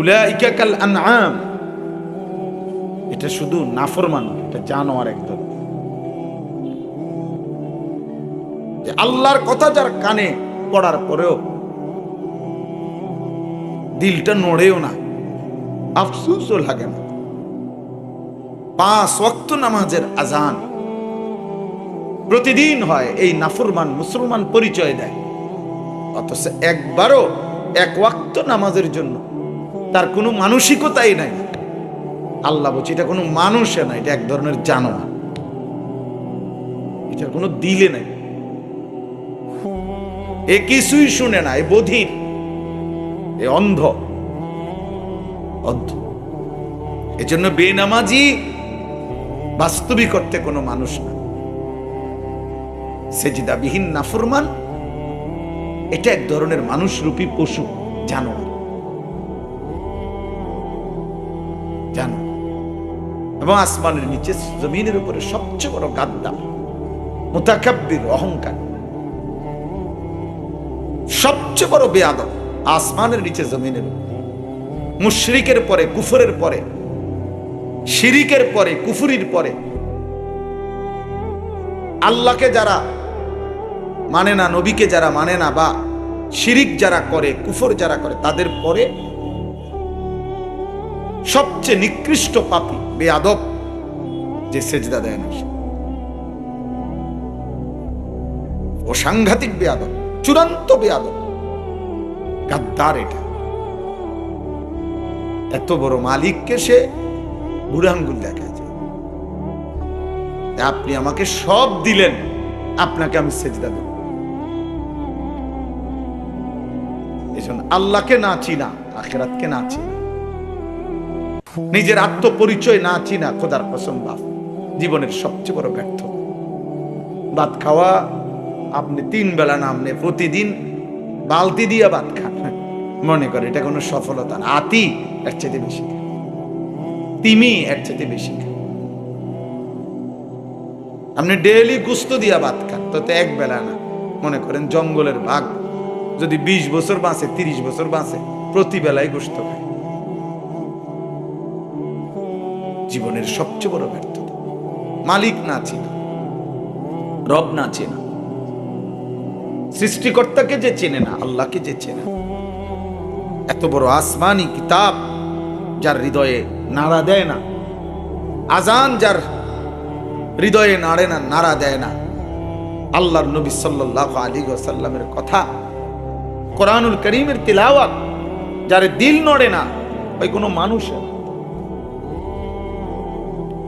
উলাইকা কাল আনআম, এটা শুধু নাফরমান, এটা জানোয়ার একদম। যে আল্লাহর কথা যার কানে পড়ার পরেও দিলটা নড়েও না, আফসোসও লাগে না। 5 ওয়াক্ত নামাজের আজান প্রতিদিন হয়, এই নাফরমান মুসলমান পরিচয় দেয়, অথচ একবারও 1 ওয়াক্ত নামাজের জন্য তার কোনো মানসিকতাই নাই। আল্লাহ বলছে এটা কোনো মানুষে না, এটা এক ধরনের জানোয়ার, এটার কোনো দিলে নাই, এ কিছুই শুনে না, এ বধির, এ অন্ধ অন্ধ। এজন্য বেনামাজি বাস্তবিক অর্থে কোনো মানুষ না, সেজদাবিহীন নাফরমান এটা এক ধরনের মানুষরূপী পশু, জানোয়ার, জানো। এবং আসমানের নিচে জমিনের উপরে সবচেয়ে বড় গাদ্দার, মুতাকাব্বির, অহংকার, সবচেয়ে বড় বেয়াদব আসমানের নিচে জমিনের উপরে। মুশরিকের পরে, কুফরের পরে, শিরিকের পরে, কুফরির পরে, আল্লাহকে যারা মানে না, নবীকে যারা মানে না, বা শিরিক যারা করে, কুফর যারা করে, তাদের পরে সবচেয়ে নিকৃষ্ট পাপী, বেয়াদব, যে সেজদা দেয় না, ও সাংঘাতিক বেয়াদব, চূড়ান্ত বেয়াদব, গাদ্দার। এটা এত বড় মালিককে সে বুড়ো আঙ্গুল দেখায় যে আপনি আমাকে সব দিলেন, আপনাকে আমি সেজদা দেব। এজন্য আল্লাহকে না চিনা, আখিরাতকে না চিনা, নিজের আত্মপরিচয় না চিনা, খোদার কসম বাপ, জীবনের সবচেয়ে বড় ব্যর্থ। ভাত খাওয়া আপনি 3 বেলা না, আপনি প্রতিদিন বালতি দিয়ে ভাত খান, মনে করে এটা কোনো সফলতা না। আতি এর চাইতে বেশি, তিমি এর চাইতে বেশি। আপনি ডেইলি গুস্ত দিয়া ভাত খান, তো 1 বেলা না, মনে করেন জঙ্গলের বাঘ যদি 20 বছর বাঁচে, 30 বছর বাঁচে, প্রতি বেলায় গোস্ত খায়। জীবনের সবচেয়ে বড় ব্যর্থতা, মালিক না চিনা, রব না চেনা, সৃষ্টিকর্তাকে যে চেনে না, আল্লাহকে যে চেনে। এত বড় আসমানি কিতাব যার হৃদয়ে নাড়া দেয় না, আজান যার হৃদয়ে নাড়ে না, নাড়া দেয় না, আল্লাহর নবী সাল্লাল্লাহু আলাইহি ওয়াসাল্লামের কথা, কোরআনুল কারীমের তিলাওয়াত যার দিল নড়ে না, ওই কোনো মানুষের,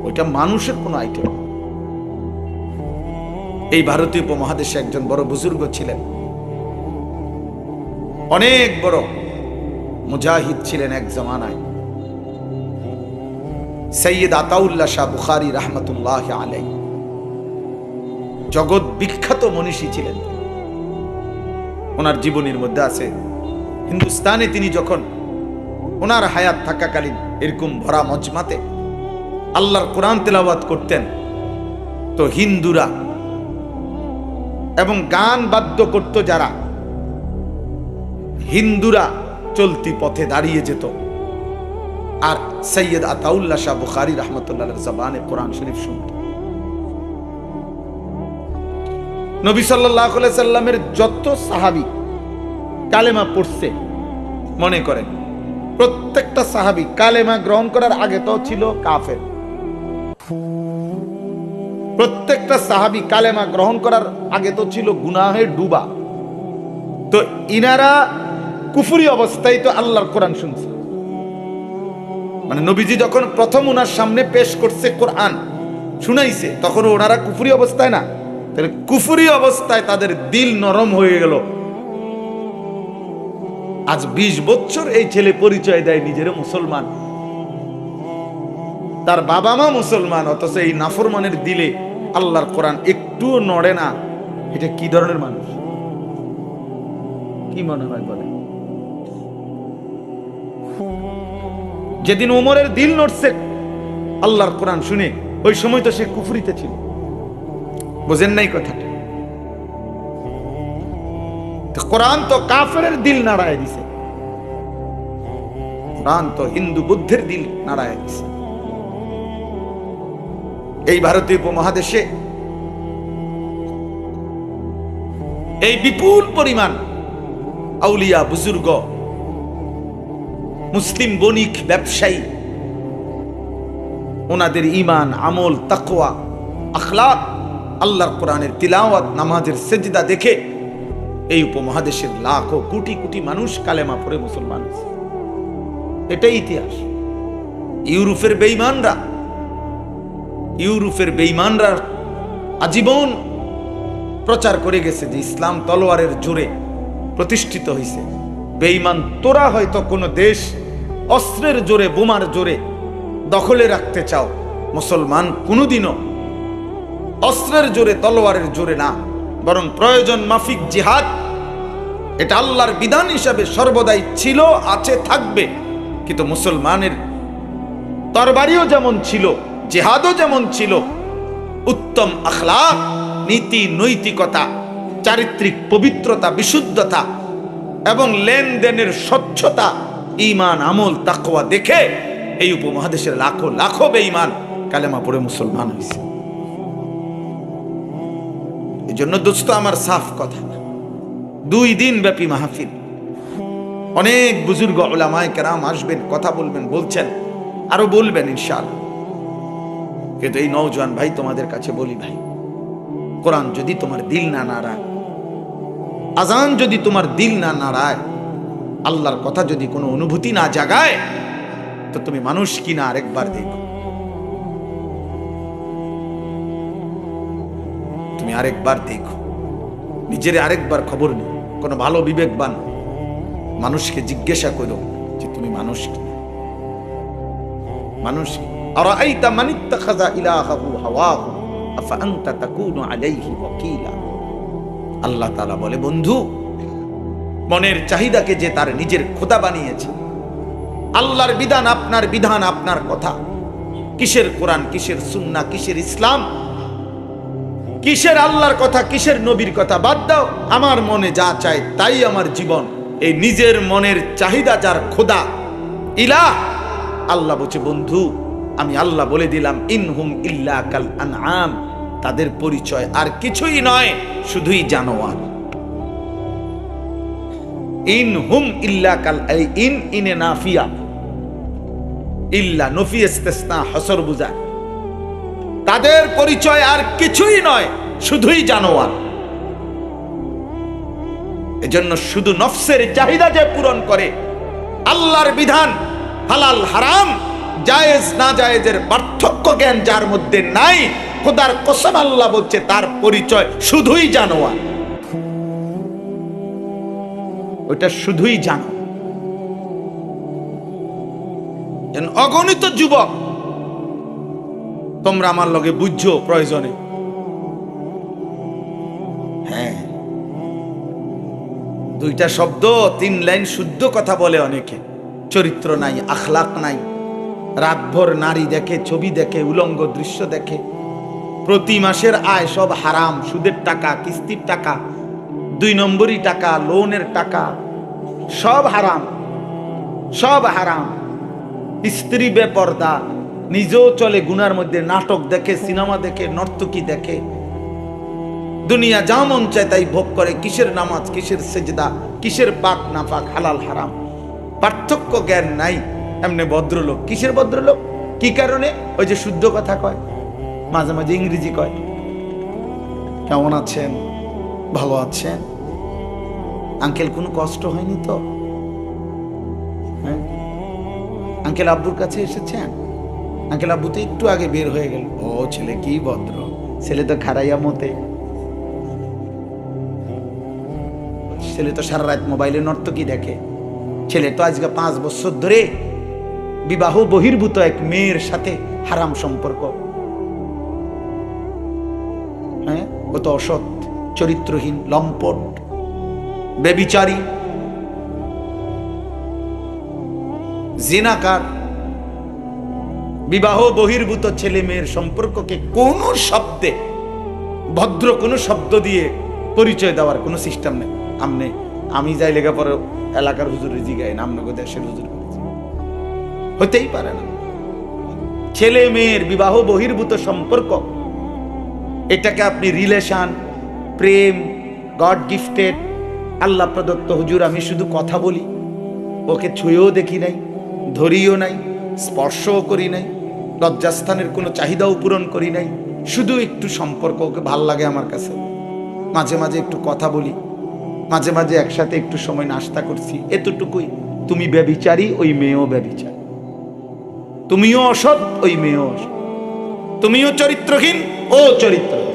ওইটা মানুষের কোনো আইটেম। এই ভারতীয় উপমহাদেশে একজন বড় বুজুর্গ ছিলেন, অনেক বড় মুজাহিদ ছিলেন এক জামানায়, সৈয়দ আতাউল্লাহ শাহ বুখারী রাহমাতুল্লাহ আলাইহি, জগৎ বিখ্যাত মনীষী ছিলেন। ওনার জীবনীর মধ্যে আছে, হিন্দুস্তানে তিনি যখন ওনার হায়াত থাকাকালীন এরকম ভরা মজমাতে আল্লাহর কোরআন তেলাওয়াত করতেন, তো হিন্দুরা এবং গান বাদ্য করত যারা, হিন্দুরা চলতি পথে দাঁড়িয়ে যেত, আর সৈয়দ আতাউল্লাহ শাহ বুখারী রাহমাতুল্লাহর জবানে কোরআন শরীফ শুনত। নবী সাল্লাল্লাহু আলাইহি সাল্লামের যত সাহাবী কালেমা পড়ছে, মনে করেন প্রত্যেকটা সাহাবী কালেমা গ্রহণ করার আগে তো ছিল কাফের, প্রত্যেকটা সাহাবী কালেমা গ্রহণ করার আগে তো ছিল গুনাহে ডুবা। তো ইনারা কুফরি অবস্থায় তো আল্লাহর কোরআন শুনছে, মানে নবীজি যখন প্রথম ওনার সামনে পেশ করছে, কোরআন শুনাইছে, তখন ওনারা কুফরি অবস্থায় না, তাহলে কুফরি অবস্থায় তাদের দিল নরম হয়ে গেল। আজ 20 বছর এই ছেলে পরিচয় দেয় নিজের মুসলমান, তার বাবা মা মুসলমান, অথচ এই নাফরমানের দিলে আল্লাহর কোরআন একটুও নড়ে না। এটা কি ধরনের মানুষ? কি মনে হয় বলে? যেদিন ওমরের দিল নড়ছে আল্লাহর কোরআন শুনে, ওই সময় তো সে কুফরিতে ছিল। বুঝেন নাই কথাটা? কোরআন তো কাফেরের দিল নাড়ায় দিছে। কোরআন তো হিন্দু বুদ্ধের দিল নাড়ায় দিছে। এই ভারতীয় উপমহাদেশে এই বিপুল পরিমাণ আউলিয়া বুজুর্গ, মুসলিম বণিক, ব্যবসায়ী, ওনাদের ঈমান, আমল, তাকওয়া, আখলাক, আল্লাহর কোরআনের তিলাওয়াত, নামাজের সেজদা দেখে এই উপমহাদেশের লাখো কোটি কোটি মানুষ কালেমা পড়ে মুসলমান হয়েছে। এটাই ইতিহাস। ইউরোপের বেঈমানরা আজীবন প্রচার করে গেছে যে ইসলাম তলোয়ারের জোরে প্রতিষ্ঠিত হয়েছে। বেঈমান তোরা হয়তো কোনো দেশ অস্ত্রের জোরে, বোমার জোরে দখলে রাখতে চাও, মুসলমান কোনোদিনও অস্ত্রের জোরে, তলোয়ারের জোরে না, বরং প্রয়োজন মাফিক জিহাদ, এটা আল্লাহর বিধান হিসাবে সর্বদাই ছিল, আছে, থাকবে। কিন্তু মুসলমানের তরবারিও যেমন ছিল, জিহাদও যেমন ছিল, উত্তম আখলাক, নীতি, নৈতিকতা, চারিত্রিক পবিত্রতা, বিশুদ্ধতা এবং লেনদেনের স্বচ্ছতা, ঈমান, আমল, তাকওয়া দেখে এই উপমহাদেশের লাখো লাখো বেঈমান কালেমা পড়ে মুসলমান হয়েছে। এই জন্য দোস্ত আমার সাফ কথা, 2 দিন ব্যাপী মাহফিল, অনেক বুজুর্গ উলামায়ে কেরাম আসবেন, কথা বলবেন, বলছেন, আরো বলবেন ইনশাআল্লাহ। কিন্তু এই নওজোয়ান ভাই, তোমাদের কাছে বলি ভাই, কোরআন যদি তোমার দিল না নাড়ায়, আজান যদি তোমার দিল না নাড়ায়, আল্লাহর কথা যদি কোনো অনুভূতি না জাগায়, তো তুমি মানুষ কিনা আরেকবার দেখো, তুমি আরেকবার দেখো, নিজের আরেকবার খবর নিও। কোনো ভালো বিবেকবান মানুষকে জিজ্ঞাসা করো যে তুমি মানুষ কি, মানুষ কি? আরাআইতা মান ইত্তাখাযা ইলাহাহু হাওয়াহু আফা আনতা তাকুনু আলাইহি ওয়াকিলা। আল্লাহ তাআলা বলে, বন্ধু, মনের চাহিদাকে যে তার নিজের খোদা বানিয়েছে, আল্লাহর বিধান, আপনার বিধান, আপনার কথা, কিসের কোরআন, কিসের সুন্নাহ, কিসের ইসলাম, কিসের আল্লাহর কথা, কিসের নবীর কথা বাদ দাও, আমার মনে যা চায় তাই আমার জীবন। এই নিজের মনের চাহিদা যার খোদা, ইলাহ, আল্লাহ বলছে, বন্ধু, আমি আল্লাহ বলে দিলাম, ইনহুম ইল্লা কাল আনআম, তাদের পরিচয় আর কিছুই নয়, শুধুই জানোয়ার। ইনহুম ইল্লা কাল, এই ইন ইনে নাফিয়া, ইল্লা নফি ইস্তিসনা, হসর বুঝায়, তাদের পরিচয় আর কিছুই নয়, শুধুই জানোয়ার। এজন্য শুধু নফসের চাহিদা যে পূরণ করে, আল্লাহর বিধান, হালাল হারাম, জায়েজ না জায়েজের পার্থক্য জ্ঞান যার মধ্যে নাই, খোদার কসম আল্লাহ বলছে তার পরিচয় শুধুই জানোয়ার। ওটা শুধুই জানো। অগণিত যুবক, তোমরা আমার লগে বুঝছো প্রয়োজনে, হ্যাঁ, 2টা শব্দ 3 লাইন শুদ্ধ কথা বলে অনেকে, চরিত্র নাই, আখলাক নাই, রাতভর নারী দেখে, ছবি দেখে, উলঙ্গ দৃশ্য দেখে, প্রতি মাসের আয় সব হারাম, সুদের টাকা, কিস্তির টাকা, 2 নম্বরই টাকা, লোনের টাকা, সব হারাম, সব হারাম। স্ত্রী বেপর্দা, নিজেও চলে গুনার মধ্যে, নাটক দেখে, সিনেমা দেখে, নর্তকী দেখে, দুনিয়া যা মন চায় তাই ভোগ করে। কিসের নামাজ, কিসের সেজদা, কিসের পাক না পাক, হালাল হারাম, পার্থক্য জ্ঞান নাই। এমনি ভদ্রলোক, কিসের ভদ্রলোক, কি কারণে? ওই যে শুদ্ধ কথা কয়, মাঝে মাঝে ইংরেজি কয়, কেমন আছেন, ভালো আছেন আঙ্কেল, কোনো কষ্ট হয়নি তো? হ্যাঁ, আঙ্কেল আব্বুর কাছে এসেছেন? আঙ্কেল আব্বু তো একটু আগে বের হয়ে গেল। ও ছেলে কি ভদ্র, ছেলে তো খারাইয়া মতে, ছেলে তো সারা রাত মোবাইলে নর্তকী দেখে, ছেলে তো আজকে 5 বছর ধরে বিবাহ বহির্ভূত এক মেয়ের সাথে হারাম সম্পর্ক। হ্যাঁ, ও তো অসৎ, চরিত্রহীন, লম্পট, বেবিচারী, জিনাকার। বিবাহ বহির্ভূত ছেলে মেয়ের সম্পর্ককে কোন শব্দে, ভদ্র কোন শব্দ দিয়ে পরিচয় দেওয়ার কোনো সিস্টেম নেই। আমি যাই লেখাপড়া এলাকার হুজুরে জিগাই না, আপনাকে দেশের হুজুর, হতেই পারে না। ছেলে মেয়ের বিবাহ বহির্ভূত সম্পর্ক, এটাকে আপনি রিলেশন, প্রেম, গড গিফটেড, আল্লাহ প্রদত্ত, হুজুর আমি শুধু কথা বলি, ওকে ছুঁয়েও দেখি নাই, ধরিও নাই, স্পর্শও করি নাই, লজ্জাস্থানের কোনো চাহিদাও পূরণ করি নাই, শুধু একটু সম্পর্ক, ওকে ভাল লাগে আমার কাছে, মাঝে মাঝে একটু কথা বলি, মাঝে মাঝে একসাথে একটু সময় নাস্তা করছি, এতটুকুই। তুমি ব্যভিচারী, ওই মেয়েও ব্যভিচারী। তুমিও অসৎ, ওই মেয়েও অসৎ। তুমিও চরিত্রহীন, ও চরিত্রহীন।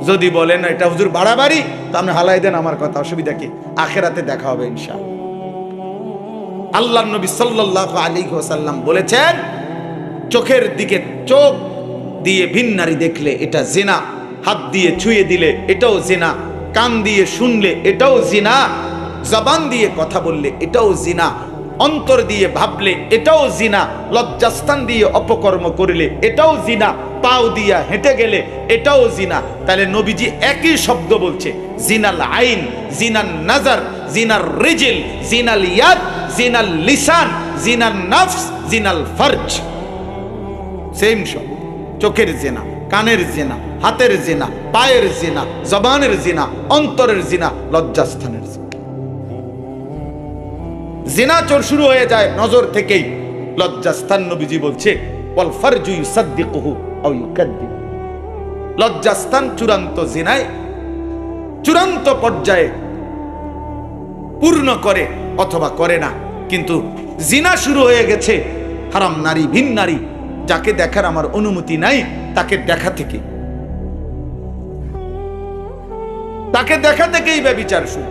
যদি বলেন এটা হুজুর বাড়াবাড়ি, তো আপনি হালাই দেন, আমার কথা, অসুবিধা কি? আখেরাতে দেখা হবে ইনশাআল্লাহ। আল্লাহর নবী সাল্লাল্লাহু আলাইহি ওয়াসাল্লাম বলেছেন, চোখের দিকে চোখ দিয়ে ভিন নারী দেখলে এটা জিনা, হাত দিয়ে ছুঁয়ে দিলে এটাও জিনা, কান দিয়ে শুনলে এটাও জিনা, জবান দিয়ে কথা বললে এটাও জিনা, অন্তর দিয়ে ভাবলে এটাও জিনা, লজ্জাস্থান দিয়ে অপকর্ম করলে এটাও জিনা, পাও দিয়া হেঁটে গেলে এটাও জিনা। তাহলে নবীজি একই শব্দ বলছে, জিনাল আইন, জিনাল নাজার, জিনাল রিজিল, জিনাল ইয়াদ, জিনাল লিসান, জিনাল নফস, জিনাল ফরজ। সেম শব্দ। চোখের জিনা, কানের জিনা, হাতের জিনা, পায়ের জিনা, জবানের জিনা, অন্তরের জিনা, লজ্জাস্থানের জিনা। জিনা চোর শুরু হয়ে যায় নজর থেকেই। লজ্জাস্থান নবীজি বলছে, ওয়াল ফারজু ইউসাদ্দিকুহু আও ইউকাদ্দিব। লজ্জাস্থান চূড়ান্ত জিনায়, চূড়ান্ত পর্যায়ে পূর্ণ করে অথবা করে না। কিন্তু জিনা শুরু হয়ে গেছে হারাম নারী, ভিন নারী, যাকে দেখার আমার অনুমতি নাই, তাকে দেখা থেকে, তাকে দেখা থেকেই ব্যভিচার শুরু।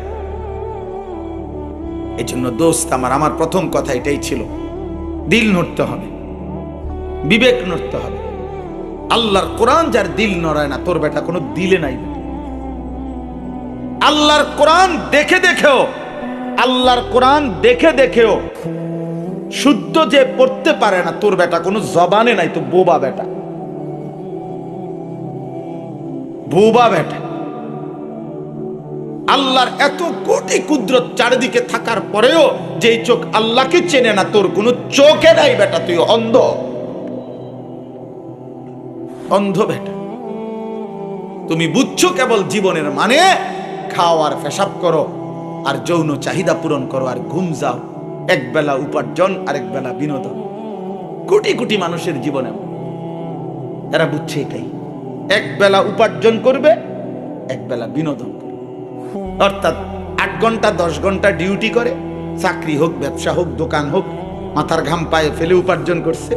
এই জন্য দোস্ত আমার প্রথম কথা এটাই ছিল, দিল নড়তে হবে, বিবেক নড়তে হবে। আল্লাহর কোরআন যার দিল নড়ায় না, তোর বেটা কোনো দিলে নাই। আল্লাহর কোরআন দেখে দেখেও, আল্লাহর কোরআন দেখে দেখেও শুদ্ধ যে পড়তে পারে না, তোর বেটা কোনো জবানে নাই, তো বোবা বেটা, বোবা বেটা। আল্লাহর এত কোটি কুদরত চারিদিকে থাকার পরেও যে চোখ আল্লাহকে চেনে না, তোর কোনো চোখে নাই বেটা, তুই অন্ধ, অন্ধ বেটা। তুমি বুঝছো কেবল জীবনের মানে খাও আর পেশাব করো আর যৌন চাহিদা পূরণ করো আর ঘুম যাও, এক বেলা উপার্জন আর এক বেলা বিনোদন। কোটি কোটি মানুষের জীবনে এরা বুঝছে এটাই, এক বেলা উপার্জন করবে, এক বেলা বিনোদন করবে। অর্থাৎ 8 ঘন্টা 10 ঘন্টা ডিউটি করে, চাকরি হোক, ব্যবসা হোক, দোকান হোক, মাথার ঘাম পায়ে ফেলে উপার্জন করছে।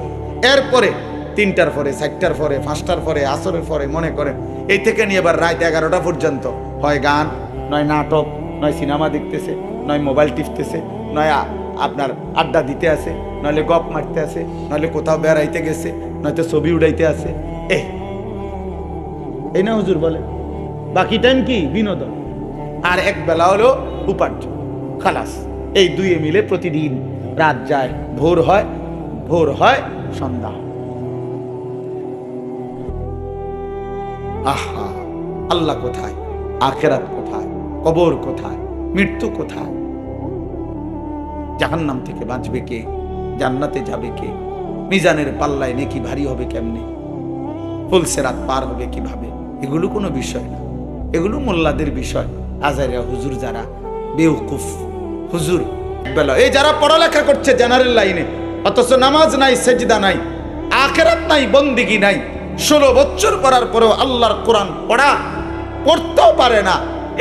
এরপরে 3টার পরে, 4টার পরে, 5টার পরে, আসরের পরে মনে করেন এই থেকে নিয়ে এবার রাত 11টা পর্যন্ত হয় গান, নয় নাটক, নয় সিনেমা দেখতেছে, নয় মোবাইল টিপতেছে, নয় আপনার আড্ডা দিতে আছে, নইলে গপ মারতে আছে, নইলে কোথাও বেড়াইতে গেছে, নয়তো ছবি উড়াইতে আছে। এই না হুজুর বলে, বাকি টাইম কি বিনোদন, আর এক বেলা হলো উপার্জন, খালাস। এই দুয়ে মিলে প্রতিদিন রাত যায়, ভোর হয়, ভোর হয়, সন্ধ্যা। আহা, আল্লাহ কোথায়, আখিরাত কোথায়, কবর কোথায়, মৃত্যু কোথায়, জাহান্নাম থেকে বাঁচবে কে, জান্নাতে যাবে কে, মিজানের পাল্লায় নেকি ভারী হবে কেমনে, ফুলসেরাত পার হবে কিভাবে, এগুলো কোনো বিষয় না, এগুলো মোল্লাদের বিষয়। আজারিয়া হুজুর যারা বেউকুফ হুজুর, বেলা এই যারা পড়ালেখা করছে জেনারেল লাইনে, অথচ নামাজ নাই, সেজদা নাই, আখিরাত নাই, বন্দিগি নাই, 16 বছর পড়ার পরেও আল্লাহর কোরআন পড়তেও পারে না।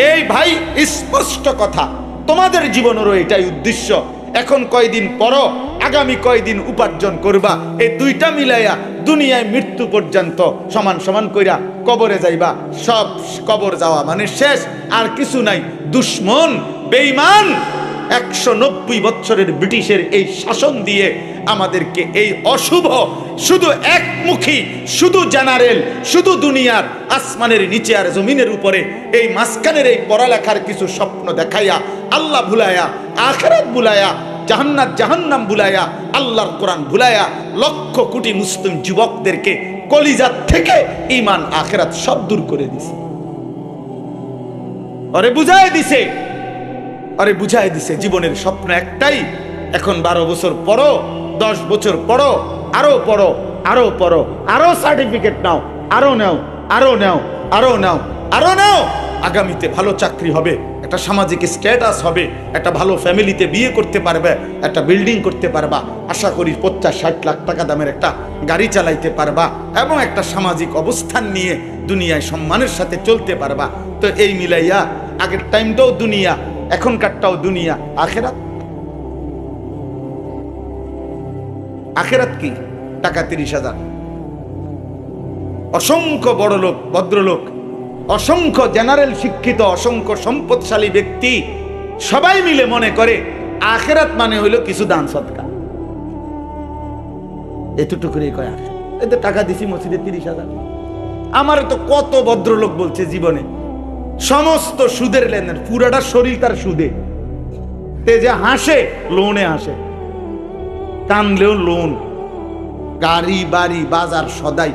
এই ভাই স্পষ্ট কথা, তোমাদের জীবনেরও এটাই উদ্দেশ্য। এখন কয়দিন পড়ো, আগামী কয়দিন উপার্জন করবা, এই দুইটা মিলাইয়া দুনিয়ায় মৃত্যু পর্যন্ত সমান সমান কইরা কবরে যাইবা। সব কবর যাওয়া মানে শেষ, আর কিছু নাই। দুশ্মন, বেঈমান 190 বছরের ব্রিটিশের এই শাসন দিয়ে আমাদেরকে এই অশুভ, শুধু একমুখী, শুধু জেনারেল, শুধু দুনিয়ার আসমানের নিচে আর জমিনের উপরে এই মাঝখানের এই পড়ালেখার কিছু স্বপ্ন দেখাইয়া, আল্লাহ ভুলাইয়া, আখিরাত ভুলাইয়া, জান্নাত জাহান্নাম ভুলাইয়া, আল্লাহর কোরআন ভুলাইয়া লক্ষ কোটি মুসলিম যুবকদেরকে কলিজাত থেকে ঈমান আখিরাত সব দূর করে দিছে। আরে বুঝায় দিছে, আরে বুঝায় দিছে জীবনের স্বপ্ন একটাই। এখন 12 বছর পরও 10 বছর পড়ো, আরো পড়ো, আরো পড়ো, আরো সার্টিফিকেট নাও, আরো নাও, আরো নাও, আরো নাও, আরো নাও। আগামীতে ভালো চাকরি হবে, একটা সামাজিক স্ট্যাটাস হবে, একটা ভালো ফ্যামিলিতে বিয়ে করতে পারবে, একটা বিল্ডিং করতে পারবা, আশা করি 50-60 লাখ টাকা দামের একটা গাড়ি চালাইতে পারবা, এবং একটা সামাজিক অবস্থান নিয়ে দুনিয়ায় সম্মানের সাথে চলতে পারবা। তো এই মিলাইয়া আগের টাইমটাও দুনিয়া, এখনকারটাও দুনিয়া। আখেরাত, আখেরাত কি? টাকা 30,000। অসংখ্য বড় লোক, ভদ্রলোক, অসংখ্য জেনারেল শিক্ষিত, অসংখ্য সম্পদশালী ব্যক্তি সবাই মিলে মনে করে আখেরাত মানে হইল কিছু দান সদকা। এতটুকু করে কয় আখেরাত। এতে টাকা দিছি মসজিদে 30,000। আমার তো কত ভদ্রলোক বলছে জীবনে সমস্ত সুদের লেনদেন, পুরাটা শরীর তার সুদে। তে যে হাসে, লোনে হাসে, কানলেও লোন, গাড়ি বাড়ি বাজার সদাই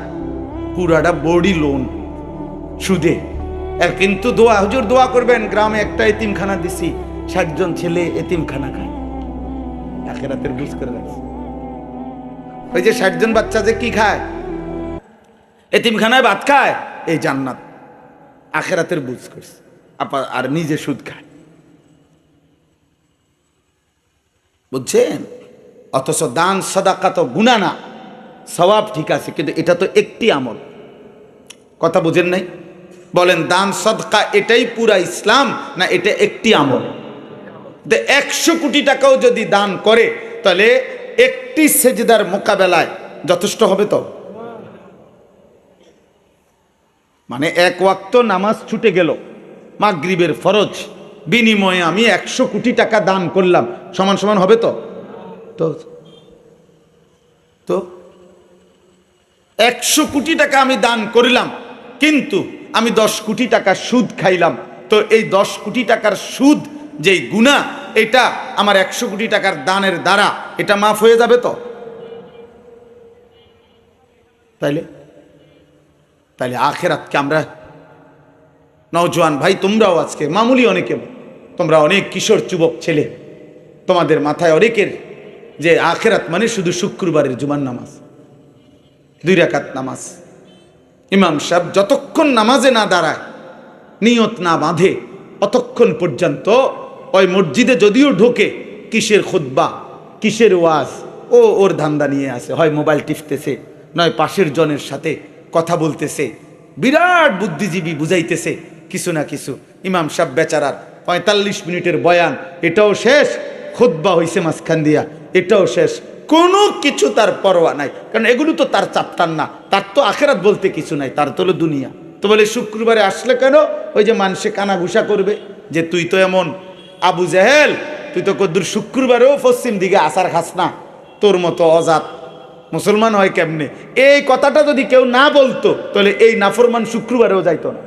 পুরাটা বডি লোন, সুদে। আর কিন্তু দোয়া, হুজুর দোয়া করবেন, গ্রামে একটা এতিমখানা দিছি, 60 জন ছেলে এতিমখানা খায়। আখেরাতের বুঝ করে রাখছে। ওই যে 60 জন বাচ্চা যে কি খায়, এতিমখানায় ভাত খায়, এই জান্নাত। আখেরাতের বুঝ করছে, আর নিজে সুদ খায়। বুঝছেন? অথচ দান সাদাকা তো গুনাহ না, সওয়াব ঠিক আছে, কিন্তু এটা তো একটি আমল। কথা বুঝেন নাই? বলেন দান সদকা এটাই পুরা ইসলাম, না এটা একটি আমল? 100 কোটি টাকাও যদি দান করে তাহলে একটি সেজদার মোকাবেলায় যথেষ্ট হবে তো? মানে 1 ওয়াক্ত নামাজ ছুটে গেল, মাগরিবের ফরজ, বিনিময়ে আমি 100 কোটি টাকা দান করলাম, সমান সমান হবে তো? তো 100 কোটি টাকা আমি দান করলাম, কিন্তু আমি 10 কোটি টাকা সুদ খাইলাম, তো এই 10 কোটি টাকার সুদ যেই গুনাহ, এটা আমার 100 কোটি টাকার দানের দ্বারা এটা মাফ হয়ে যাবে তো? তাইলে আখেরাতকে আমরা, নওজোয়ান ভাই তোমরাও আজকে মামুলি, অনেকে তোমরা অনেক কিশোর যুবক ছেলে, তোমাদের মাথায় অনেকের যে আখেরাত মানে শুধু শুক্রবারের জুমার নামাজ, 2 রাকাত নামাজ। ইমাম সাহেব যতক্ষণ নামাজে না দাঁড়ায়, নিয়ত না বাঁধে, অতক্ষণ পর্যন্ত ওই মসজিদে যদিও ঢোকে, কিসের খুতবা, কিসের ওয়াজ, ওর ধান্দা নিয়ে আসে। হয় মোবাইল টিপতেছে, নয় পাশের জনের সাথে কথা বলতেছে, বিরাট বুদ্ধিজীবী বুঝাইতেছে কিছু না কিছু। ইমাম সাহেব বেচারার 45 মিনিটের বয়ান, এটাও শেষ, খুতবা হইছে মাঝখান দিয়া, এটাও শেষ, কোনো কিছু তার পরোয়া নাই, কারণ এগুলো তো তার চাপটার না, তার তো আখেরাত বলতে কিছু নাই, তার তো হলো দুনিয়া। তো বলে শুক্রবারে আসলে কেন? ওই যে মানুষে কানা ঘুষা করবে যে তুই তো এমন আবু জাহেল, তুই তো কদ্দুর শুক্রবারেও পশ্চিম দিকে আসার খাস না, তোর মতো অজাত মুসলমান হয় কেমনে? এই কথাটা যদি কেউ না বলতো তাহলে এই নাফরমান শুক্রবারেও যাইতো না।